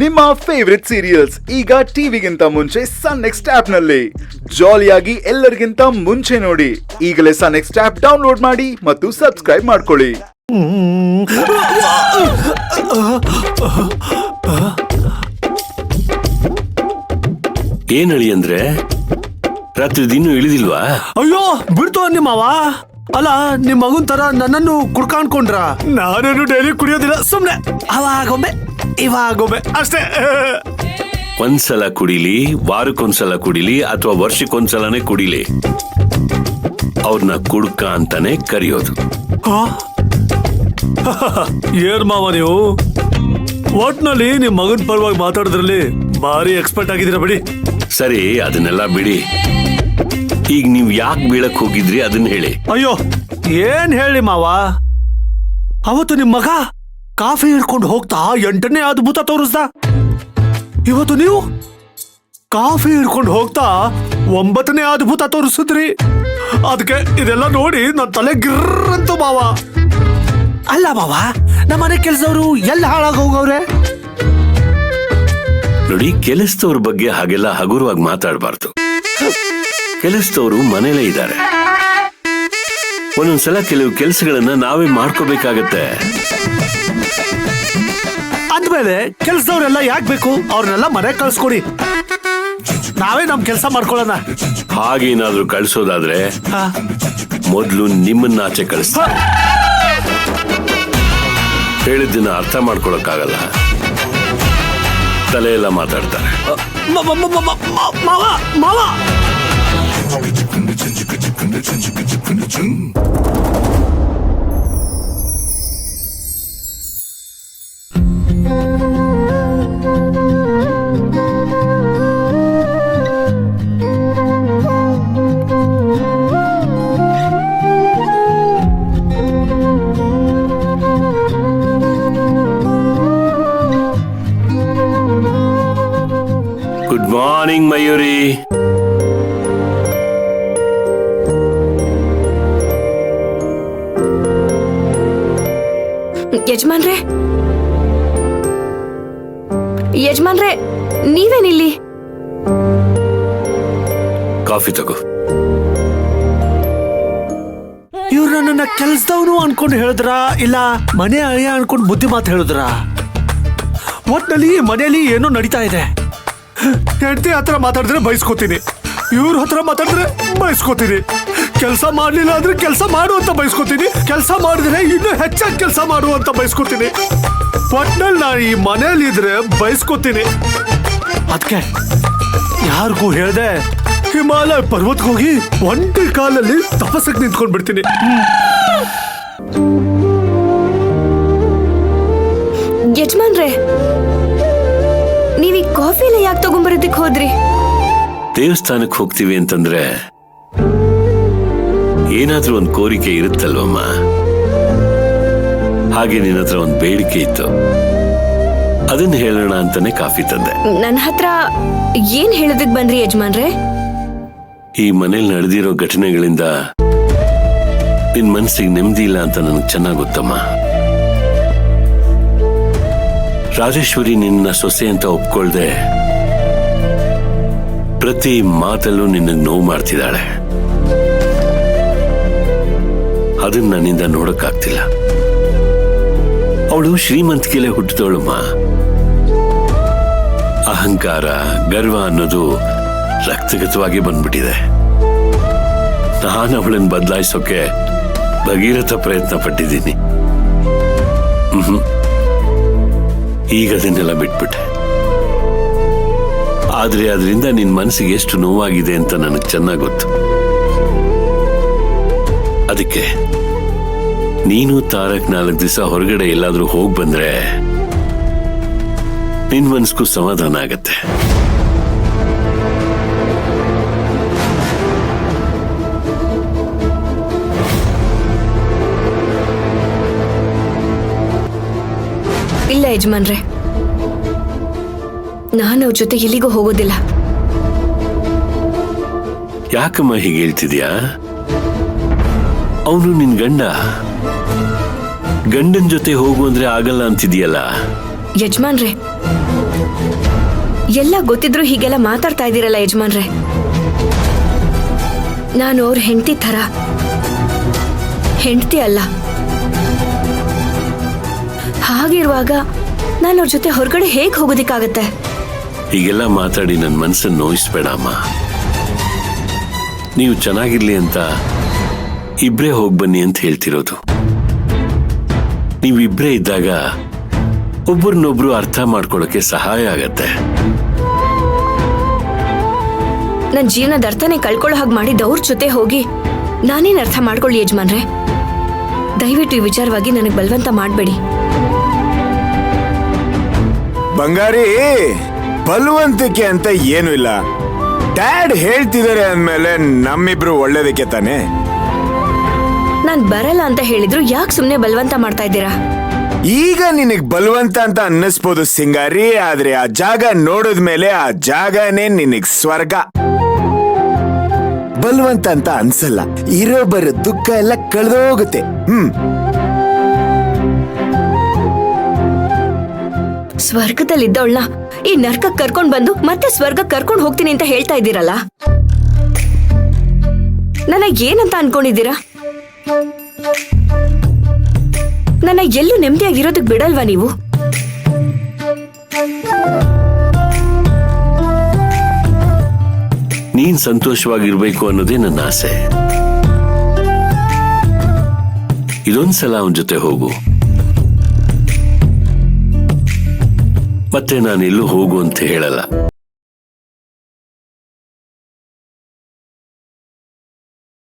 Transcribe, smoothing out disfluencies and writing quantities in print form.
ನಿಮ್ಮ favourite serials ಈಗ ಟಿವಿಗಿಂತ ಮುಂಚೆ ಸನ್ ನೆಕ್ಸ್ಟ್ ಆಪ್ ನಲ್ಲಿ ಜಾಲಿಯಾಗಿ ಎಲ್ಲರಿಗಿಂತ ಮುಂಚೆ ನೋಡಿ. ಈಗಲೇ ಸನ್ ನೆಕ್ಸ್ಟ್ ಆಪ್ ಡೌನ್ಲೋಡ್ ಮಾಡಿ ಮತ್ತು ಸಬ್ಸ್ಕ್ರೈಬ್ ಮಾಡ್ಕೊಳ್ಳಿ. ಏನ್ ಹೇಳಿ ಅಂದ್ರೆ ರಾತ್ರಿ ದಿನ ಇಳಿದಿಲ್ವಾ? ಅಯ್ಯೋ ಬಿಡ್ತು ನಿಮ್ಮವ. ಅಲ್ಲ ನಿಮ್ ಮಗುನ್ ತರ ನನ್ನನ್ನು ಕುಡ್ಕಾಣ್ಕೊಂಡ್ರ? ನಾನೇನು ಡೈಲಿ ಕುಡಿಯೋದಿಲ್ಲ, ಸುಮ್ನೆ ಅವಾಗೊಮ್ಮೆ ಇವಾಗೊಮ್ಮೆ ಅಷ್ಟೇ. ಒಂದ್ಸಲ ಕುಡಿಲಿ, ವಾರಕ್ಕೊಂದ್ಸಲ ಕುಡಿಲಿ ಅಥವಾ ವರ್ಷಕ್ಕೊಂದ್ಸಲನೇ ಕುಡಿಲಿ, ಅವ್ರನ್ನ ಕುಡ್ಕ ಅಂತಾನೆ ಕರೆಯೋದು. ಏನ್ ಮಾವ ನೀವು ಒಟ್ನಲ್ಲಿ ನಿಮ್ ಮಗನ್ ಪರವಾಗಿ ಮಾತಾಡೋದ್ರಲ್ಲಿ ಭಾರಿ ಎಕ್ಸ್ಪರ್ಟ್ ಆಗಿದ್ದೀರಾ ಬಿಡಿ. ಸರಿ, ಅದನ್ನೆಲ್ಲ ಬಿಡಿ. ಈಗ ನೀವ್ ಯಾಕೆ ಬೀಳಕ್ ಹೋಗಿದ್ರಿ ಅದನ್ನ ಹೇಳಿ. ಅಯ್ಯೋ ಏನ್ ಹೇಳಿ ಮಾವ, ಅವತ್ತು ನಿಮ್ ಮಗ ಕಾಫಿ ಹಿಡ್ಕೊಂಡು ಹೋಗ್ತಾ 8ನೇ ಅದ್ಭುತ ತೋರಿಸ್ದ. ಇವತ್ತು ನೀವು ಕಾಫಿ ಹಿಡ್ಕೊಂಡು ಹೋಗ್ತಾ 9ನೇ ಅದ್ಭುತ ತೋರಿಸಿದ್ರಿ. ಅದಕ್ಕೆ ಇದೆಲ್ಲ ನೋಡಿ ನನ್ನ ತಲೆ ಗಿರ್ರಂತು ಮಾವ. ಅಲ್ಲ ಮಾವ, ನಮ್ಮನೆ ಕೆಲಸದವರು ಎಲ್ಲ ಹಾಳಾಗ ಹೋಗವ್ರೆ. ನೋಡಿ, ಕೆಲಸದವ್ರ ಬಗ್ಗೆ ಹಾಗೆಲ್ಲ ಹಗುರವಾಗಿ ಮಾತಾಡಬಾರ್ದು. ಕೆಲಸದವರು ಮನೇಲೇ ಇದ್ದಾರೆ. ಒಂದೊಂದ್ಸಲ ಕೆಲವು ಕೆಲಸಗಳನ್ನ ನಾವೇ ಮಾಡ್ಕೋಬೇಕಾಗತ್ತೆ. ಅಂದ್ಮೇಲೆ ಕೆಲಸದವ್ರೆಲ್ಲ ಯಾಕೆ ಬೇಕು? ಅವ್ರನ್ನೆಲ್ಲ ಮನೆ ಕಳ್ಸ್ಕೊಡಿ, ನಾವೇ ನಮ್ ಕೆಲಸ ಮಾಡ್ಕೊಳ್ಳೋಣ. ಹಾಗೇನಾದ್ರೂ ಕಳ್ಸೋದಾದ್ರೆ ಮೊದ್ಲು ನಿಮ್ಮನ್ನ ಆಚೆ ಕಳಿಸ್ತ. ಹೇಳಿದ್ದನ್ನ ಅರ್ಥ ಮಾಡ್ಕೊಳಕ್ಕಾಗಲ್ಲ, ತಲೆ ಎಲ್ಲ ಮಾತಾಡ್ತಾರೆ. ಮಾವ ಮಾವ ಗುಡ್ ಮಾರ್ನಿಂಗ್ ಮಯೂರಿ. ಯಜಮಾನ್ರೆ, ಯಜಮಾನ್ರೆ, ನೀವೇನಿಲ್ಲಿ? ಕಾಫಿ ತಗೋ. ಇವ್ರು ನನ್ನನ್ನ ಕೆಲ್ಸದವನು ಅನ್ಕೊಂಡು ಹೇಳಿದ್ರ, ಇಲ್ಲ ಮನೆ ಅಳಿಯ ಅನ್ಕೊಂಡು ಬುದ್ಧಿ ಮಾತು ಹೇಳಿದ್ರ? ಒಟ್ನಲ್ಲಿ ಮನೆಯಲ್ಲಿ ಏನೋ ನಡೀತಾ ಇದೆ. ಹೆಂಡತಿ ಹತ್ರ ಮಾತಾಡಿದ್ರೆ ಬಯಸ್ಕೋತೀನಿ, ಇವ್ರ ಹತ್ರ ಮಾತಾಡಿದ್ರೆ ಬಯಸ್ಕೋತೀನಿ. ಕೆಲಸ ಮಾಡ್ಲಿಲ್ಲ ಅಂದ್ರೆ ಕೆಲಸ ಮಾಡು ಅಂತ ಬಯಸ್ಕೋತೀನಿ, ಕೆಲಸ ಮಾಡಿದ್ರೆ ಇನ್ನೂ ಹೆಚ್ಚಾಗಿ ಕೆಲಸ ಮಾಡು ಅಂತ ಬಯಸ್ಕೋತೀನಿ. ಒಟ್ನಲ್ಲಿ ನಾನು ಈ ಮನೇಲಿ ಇದ್ರೆ ಬಯಸ್ಕೋತೀನಿ. ಅದಕ್ಕೆ ಯಾರಿಗೂ ಹೇಳ್ದೆ ಹಿಮಾಲಯ ಪರ್ವತಕ್ಕೆ ಹೋಗಿ ಒಂಟಿ ಕಾಲಲ್ಲಿ ತಪಸ್ಸಕ್ಕೆ ನಿಂತ್ಕೊಂಡ್ ಬಿಡ್ತೀನಿ. ಯಜಮಾನ್ರೆ, ನೀವೀಗ ಕಾಫಿ ಎಲ್ಲ ಯಾಕೆ ತಗೊಂಡ್ಬರೋದಕ್ಕೆ ಹೋದ್ರಿ? ದೇವಸ್ಥಾನಕ್ಕೆ ಹೋಗ್ತೀವಿ ಅಂತಂದ್ರೆ ಏನಾದ್ರೂ ಒಂದು ಕೋರಿಕೆ ಇರುತ್ತಲ್ವಮ್ಮ. ಹಾಗೆ ನಿನ್ನ ಹತ್ರ ಒಂದು ಬೇಡಿಕೆ ಇತ್ತು, ಅದನ್ನ ಹೇಳೋಣ ಅಂತಾನೆ ಕಾಫಿ ತಂದೆ. ನನ್ನ ಹತ್ರ ಏನ್ ಹೇಳೋದಕ್ ಬಂದ್ರಿ ಯಜಮಾನ್ರೆ? ಈ ಮನೇಲಿ ನಡೆದಿರೋ ಘಟನೆಗಳಿಂದ ನಿನ್ ಮನಸ್ಸಿಗೆ ನೆಮ್ಮದಿ ಇಲ್ಲ ಅಂತ ನನಗೆ ಚೆನ್ನಾಗಿ ಗೊತ್ತಮ್ಮ. ರಾಜೇಶ್ವರಿ ನಿನ್ನ ಸೊಸೆ ಅಂತ ಒಪ್ಕೊಳ್ದೆ ಪ್ರತಿ ಮಾತಲ್ಲೂ ನಿನ್ನ ನೋವು ಮಾಡ್ತಿದ್ದಾಳೆ. ಅದನ್ನ ನನ್ನಿಂದ ನೋಡಕ್ಕಾಗ್ತಿಲ್ಲ. ಅವಳು ಶ್ರೀಮಂತಿಕೆಲೆ ಹುಟ್ಟಿದವಳಮ್ಮ. ಅಹಂಕಾರ, ಗರ್ವ ಅನ್ನೋದು ರಕ್ತಗತವಾಗಿ ಬಂದ್ಬಿಟ್ಟಿದೆ. ನಾನು ಅವಳನ್ನು ಬದಲಾಯಿಸೋಕೆ ಭಗೀರಥ ಪ್ರಯತ್ನ ಪಟ್ಟಿದ್ದೀನಿ. ಈಗ ಅದನ್ನೆಲ್ಲ ಬಿಟ್ಬಿಟ್ಟೆ. ಆದ್ರೆ ಅದರಿಂದ ನಿನ್ ಮನಸ್ಸಿಗೆ ಎಷ್ಟು ನೋವಾಗಿದೆ ಅಂತ ನನಗೆ ಚೆನ್ನಾಗಿ ಗೊತ್ತು. ಅದಕ್ಕೆ ನೀನು ತಾರಕ್ 4 ದಿವಸ ಹೊರಗಡೆ ಎಲ್ಲಾದ್ರೂ ಹೋಗಿ ಬಂದ್ರೆ ನಿನ್ ಮನಸ್ಗೂ ಸಮಾಧಾನ ಆಗತ್ತೆ. ಇಲ್ಲ ಯಜಮಾನ್ರೆ, ನಾನು ಅವ್ರ ಜೊತೆ ಎಲ್ಲಿಗೂ ಹೋಗೋದಿಲ್ಲ. ಯಾಕಮ್ಮ ಹೀಗೆ ಹೇಳ್ತಿದ್ಯಾ? ಅವನು ನಿನ್ ಗಂಡ. ಗಂಡನ್ ಜೊತೆ ಹೋಗು ಅಂದ್ರೆ ಆಗಲ್ಲ ಅಂತಿದ್ಯಲ್ಲ. ಯಜಮಾನ್ರೆ, ಎಲ್ಲ ಗೊತ್ತಿದ್ರು ಹೀಗೆಲ್ಲ ಮಾತಾಡ್ತಾ ಇದ್ದೀರಲ್ಲ ಯಜಮಾನ್ರೆ. ನಾನು ಅವ್ರ ಹೆಂಡತಿ ಥರ, ಹೆಂಡತಿ ಅಲ್ಲ. ಹಾಗಿರುವಾಗ ನಾನು ಅವ್ರ ಜೊತೆ ಹೊರಗಡೆ ಹೇಗೆ ಹೋಗೋದಿಕ್ಕಾಗತ್ತೆ? ಹೀಗೆಲ್ಲ ಮಾತಾಡಿ ನನ್ನ ಮನಸ್ಸನ್ನು ನೋಯಿಸ್ಬೇಡ ಅಮ್ಮ. ನೀವು ಚೆನ್ನಾಗಿರ್ಲಿ ಅಂತ ಇಬ್ರೇ ಹೋಗ್ಬನ್ನಿ ಅಂತ ಹೇಳ್ತಿರೋದು. ನೀವಿಬ್ರೇ ಇದ್ದಾಗ ಒಬ್ಬರನ್ನೊಬ್ರು ಅರ್ಥ ಮಾಡ್ಕೊಳ್ಳೋಕೆ ಸಹಾಯ ಆಗತ್ತೆ. ನನ್ನ ಜೀವನದ ಅರ್ಥನೇ ಕಳ್ಕೊಳ್ಳೋ ಹಾಗೆ ಮಾಡಿದ್ದ ಅವ್ರ ಜೊತೆ ಹೋಗಿ ನಾನೇನ್ ಅರ್ಥ ಮಾಡ್ಕೊಳ್ಳಿ ಯಜಮಾನ್ರೆ? ದಯವಿಟ್ಟು ಈ ವಿಚಾರವಾಗಿ ನನಗೆ ಬಲವಂತ ಮಾಡಬೇಡಿ. ಬಂಗಾರಿ, ಬಲವಂತಕ್ಕೆ ಅಂತ ಏನು ಇಲ್ಲ. ಡ್ಯಾಡ್ ಹೇಳ್ತಿದ್ದಾರೆ ಅಂದ್ಮೇಲೆ ನಮ್ಮಿಬ್ರು ಒಳ್ಳೇದಕ್ಕೆ ತಾನೆ. ನಾನ್ ಬರಲ್ಲ ಅಂತ ಹೇಳಿದ್ರು ಯಾಕೆ ಸುಮ್ನೆ ಬಲವಂತ ಮಾಡ್ತಾ ಇದ್ದೀರಾ? ಈಗ ನಿನಗ್ ಬಲವಂತ ಅಂತ ಅನ್ನಿಸ್ಬೋದು ಸಿಂಗಾರಿ, ಆದ್ರೆ ಆ ಜಾಗ ನೋಡಿದ್ಮೇಲೆ ಆ ಜಾಗನೇ ನಿನಗ್ ಸ್ವರ್ಗ. ಬಲವಂತ ಅಂತ ಅನ್ಸಲ್ಲ, ಇರೋ ಬರೋ ದುಃಖ ಎಲ್ಲ ಕಳೆದೋಗುತ್ತೆ. ಸ್ವರ್ಗದಲ್ಲಿದ್ದವಳನ್ನ ಈ ನರ್ಕಕ್ಕೆ ಕರ್ಕೊಂಡ್ ಬಂದು ಮತ್ತೆ ಸ್ವರ್ಗ ಕರ್ಕೊಂಡ್ ಹೋಗ್ತೀನಿ ಅಂತ ಹೇಳ್ತಾ ಇದ್ದೀರಲ್ಲ, ನನ್ನ ಏನಂತ ಅನ್ಕೊಂಡಿದ್ದೀರಾ? ನನ್ನ ಎಲ್ಲೂ ನೆಮ್ಮದಿಯಾಗಿರೋದಕ್ ಬಿಡಲ್ವಾ ನೀವು? ನೀನ್ ಸಂತೋಷವಾಗಿರ್ಬೇಕು ಅನ್ನೋದೇ ನನ್ನ ಆಸೆ. ಇದೊಂದ್ಸಲ ಅವನ ಜೊತೆ ಹೋಗು, ಮತ್ತೆ ನಾನೆಲ್ಲೂ ಹೋಗು ಅಂತ ಹೇಳಲ್ಲ.